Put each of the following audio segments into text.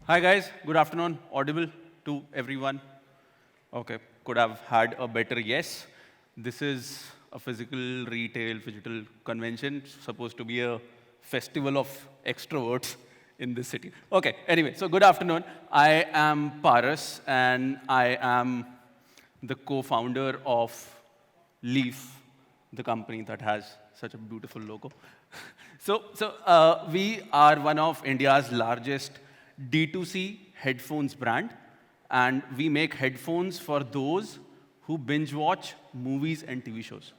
Hi guys, good afternoon. Audible to everyone. Okay, could have had a better yes. This is a physical retail digital convention, supposed to be a festival of extroverts in this city. Okay, anyway, so good afternoon. I am Paras and I am the co-founder of Leaf, the company that has such a beautiful logo. So we are one of India's largest D2C headphones brand, and we make headphones for those who binge watch movies and TV shows.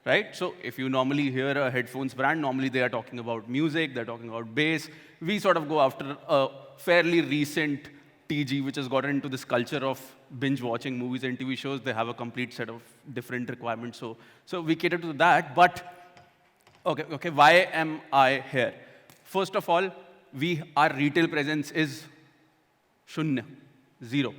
Right? So if you normally hear a headphones brand, normally they are talking about music, they're talking about bass. We sort of go after a fairly recent TG, which has gotten into this culture of binge watching movies and TV shows. They have a complete set of different requirements. So we cater to that. But okay, why am I here? First of all, our retail presence is shunya, zero.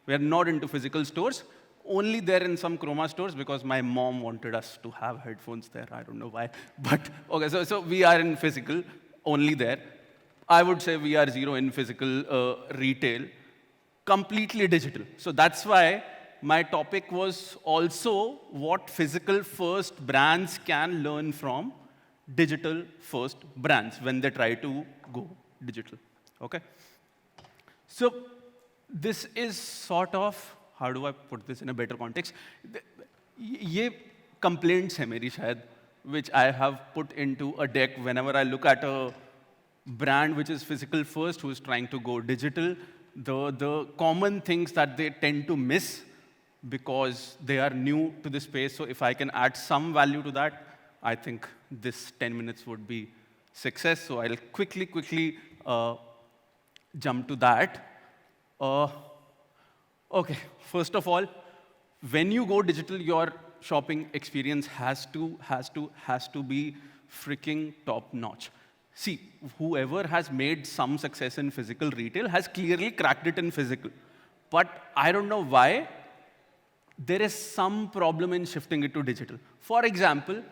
We are not into physical stores, only there in some Chroma stores because my mom wanted us to have headphones there. I don't know why. But okay, so we are in physical, only there. I would say we are zero in physical retail, completely digital. So that's why my topic was also what physical first brands can learn from digital first brands when they try to go digital. Okay? So this is sort of, how do I put this in a better context? ये complaints है मेरी शायद, which I have put into a deck whenever I look at a brand which is physical first, who is trying to go digital. The common things that they tend to miss because they are new to the space. So if I can add some value to that, I think this 10 minutes would be success. So I'll quickly jump to that. Okay, first of all, when you go digital, your shopping experience has to be freaking top notch. See, whoever has made some success in physical retail has clearly cracked it in physical. But I don't know why there is some problem in shifting it to digital. For example,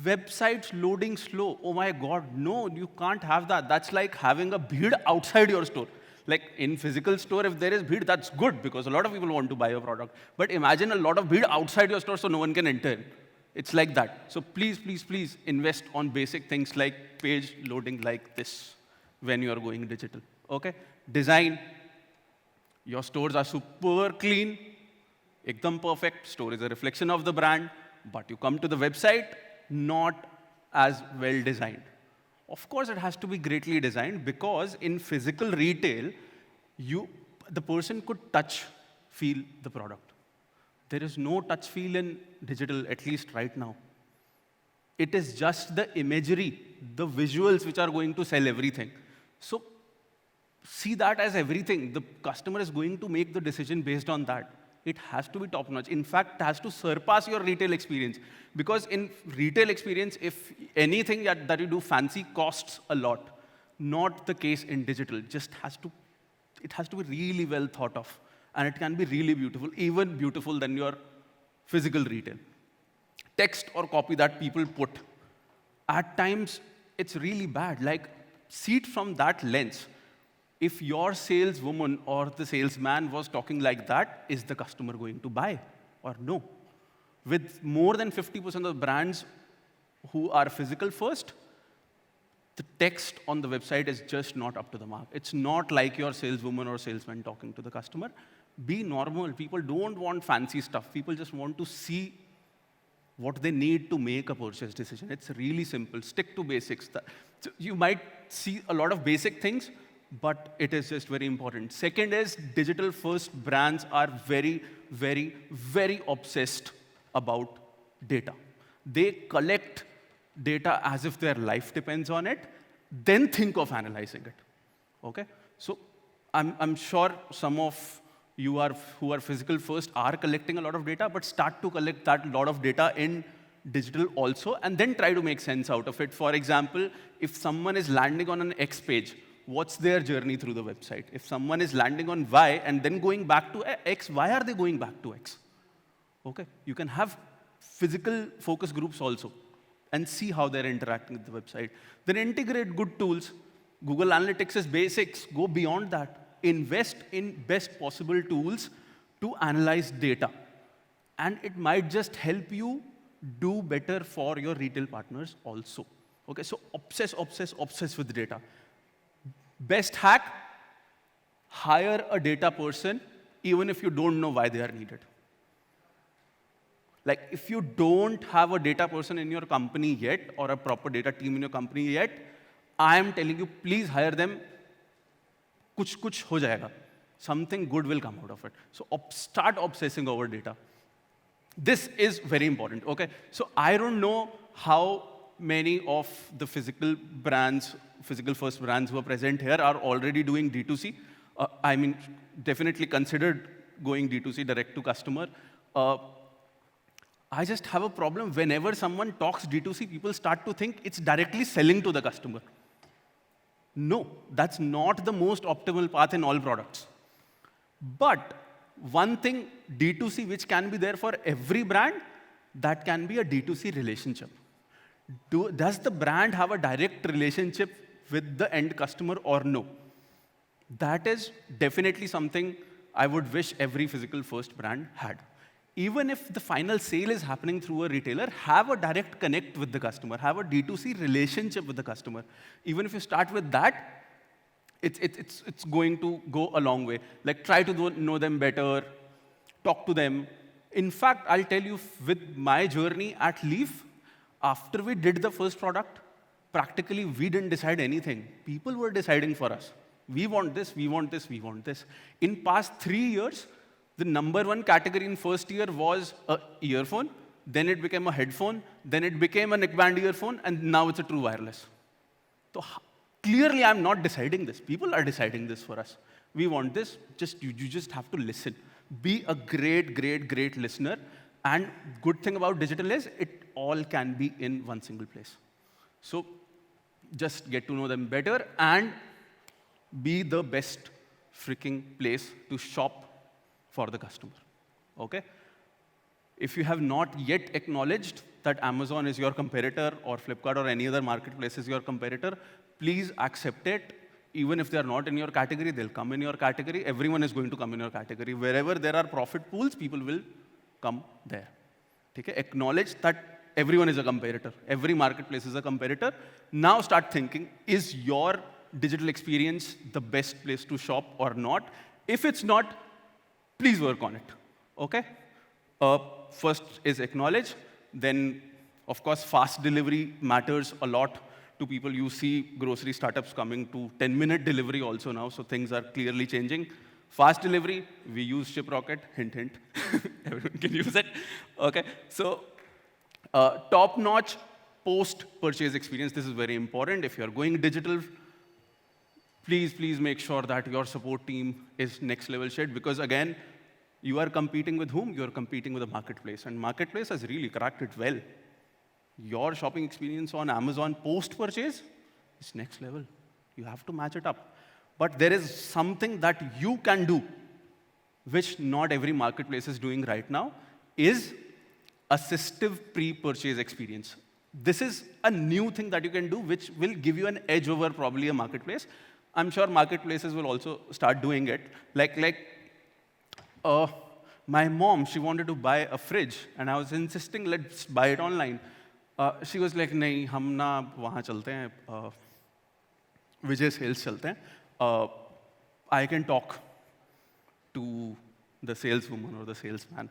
websites loading slow. Oh my God, no, you can't have that. That's like having a bheed outside your store. Like in physical store, if there is bheed, that's good because a lot of people want to buy a product. But imagine a lot of bheed outside your store so no one can enter. It's like that. So please invest on basic things like page loading like this when you are going digital. Okay? Design. Your stores are super clean, ekdam perfect. Store is a reflection of the brand, but you come to the website, not as well designed. Of course, it has to be greatly designed because in physical retail, the person could touch, feel the product. There is no touch feel in digital, at least right now. It is just the imagery, the visuals which are going to sell everything. So see that as everything. The customer is going to make the decision based on that. It has to be top-notch. In fact, it has to surpass your retail experience. Because in retail experience, if anything that you do fancy costs a lot, not the case in digital. It has to be really well thought of. And it can be really beautiful, even beautiful than your physical retail. Text or copy that people put, at times, it's really bad. Like, see it from that lens. If your saleswoman or the salesman was talking like that, is the customer going to buy or no? With more than 50% of brands who are physical first, the text on the website is just not up to the mark. It's not like your saleswoman or salesman talking to the customer. Be normal. People don't want fancy stuff. People just want to see what they need to make a purchase decision. It's really simple. Stick to basics. So you might see a lot of basic things, but it is just very important. Second is digital first brands are very obsessed about data. They collect data as if their life depends on it, then think of analyzing it. Okay? So I'm sure some of you who are physical first are collecting a lot of data, but start to collect that lot of data in digital also, and then try to make sense out of it. For example, if someone is landing on an X page, what's their journey through the website? If someone is landing on Y and then going back to X, why are they going back to X? Okay? You can have physical focus groups also and see how they're interacting with the website. Then integrate good tools. Google Analytics is basics. Go beyond that. Invest in best possible tools to analyze data. And it might just help you do better for your retail partners also. Okay, so obsess, obsess, obsess with data. Best hack, hire a data person even if you don't know why they are needed. Like, if you don't have a data person in your company yet, or a proper data team in your company yet, I am telling you, please hire them. Kuch ho jayega. Something good will come out of it. So start obsessing over data. This is very important, okay? So I don't know how many of the physical brands, physical first brands who are present here are already doing D2C. I mean, definitely considered going D2C, direct to customer. I just have a problem. Whenever someone talks D2C, people start to think it's directly selling to the customer. No, that's not the most optimal path in all products. But one thing, D2C, which can be there for every brand, that can be a D2C relationship. Does the brand have a direct relationship with the end customer or no? That is definitely something I would wish every physical first brand had. Even if the final sale is happening through a retailer, have a direct connect with the customer, have a D2C relationship with the customer. Even if you start with that, it's going to go a long way. Like, try to know them better, talk to them. In fact, I'll tell you, with my journey at Leaf, after we did the first product, practically we didn't decide anything. People were deciding for us. We want this, we want this, we want this. In past 3 years, the #1 category in first year was a earphone, then it became a headphone, then it became a neckband earphone, and now it's a true wireless. So clearly, I'm not deciding this. People are deciding this for us. We want this. You just have to listen. Be a great, great, great listener. And good thing about digital is it all can be in one single place. So just get to know them better and be the best freaking place to shop for the customer. Okay? If you have not yet acknowledged that Amazon is your competitor, or Flipkart or any other marketplace is your competitor, please accept it. Even if they are not in your category, they'll come in your category. Everyone is going to come in your category. Wherever there are profit pools, people will come there. Okay? Acknowledge that everyone is a competitor. Every marketplace is a competitor. Now start thinking, is your digital experience the best place to shop or not? If it's not, please work on it. Okay? First is acknowledge. Then, of course, fast delivery matters a lot to people. You see grocery startups coming to 10-minute delivery also now, so things are clearly changing. Fast delivery, we use ShipRocket, hint, hint. Everyone can use it. Okay, so top-notch post-purchase experience. This is very important. If you're going digital, please make sure that your support team is next-level shit, because again, you are competing with whom? You're competing with a marketplace, and marketplace has really cracked it well. Your shopping experience on Amazon post-purchase is next level. You have to match it up. But there is something that you can do, which not every marketplace is doing right now, is assistive pre-purchase experience. This is a new thing that you can do, which will give you an edge over probably a marketplace. I'm sure marketplaces will also start doing it. My mom, she wanted to buy a fridge, and I was insisting, let's buy it online. She was like, नहीं, हम ना वहाँ चलते हैं, विजय sales चलते हैं. I can talk to the saleswoman or the salesman.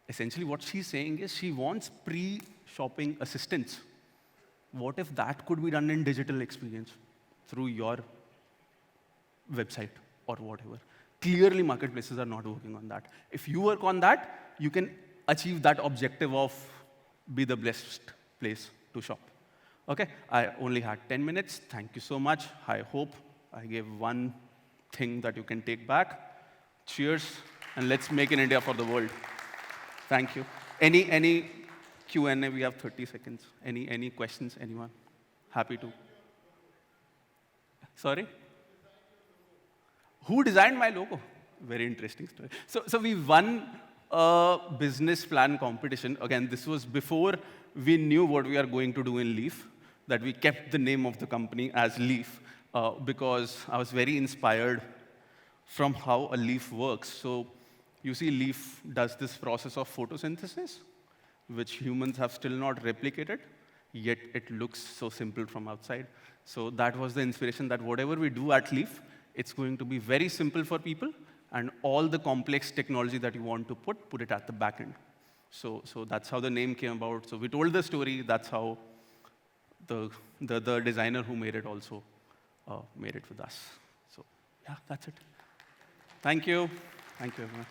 Essentially, what she's saying is she wants pre-shopping assistance. What if that could be done in digital experience through your website or whatever? Clearly, marketplaces are not working on that. If you work on that, you can achieve that objective of be the best place to shop. Okay, I only had 10 minutes. Thank you so much. I hope I gave one thing that you can take back. Cheers, and let's make in India for the world. Thank you. Any Q&A? We have 30 seconds. Any questions? Anyone? Happy to. Sorry? Who designed my logo? Very interesting story. So we won a business plan competition. Again, this was before we knew what we are going to do in Leaf, that we kept the name of the company as Leaf. because I was very inspired from how a leaf works. So you see, leaf does this process of photosynthesis, which humans have still not replicated, yet it looks so simple from outside. So that was the inspiration that whatever we do at Leaf, it's going to be very simple for people, and all the complex technology that you want to put it at the back end. So that's how the name came about. So we told the story. That's how the designer who made it also made it with us. So yeah, that's it. Thank you. Thank you, everyone.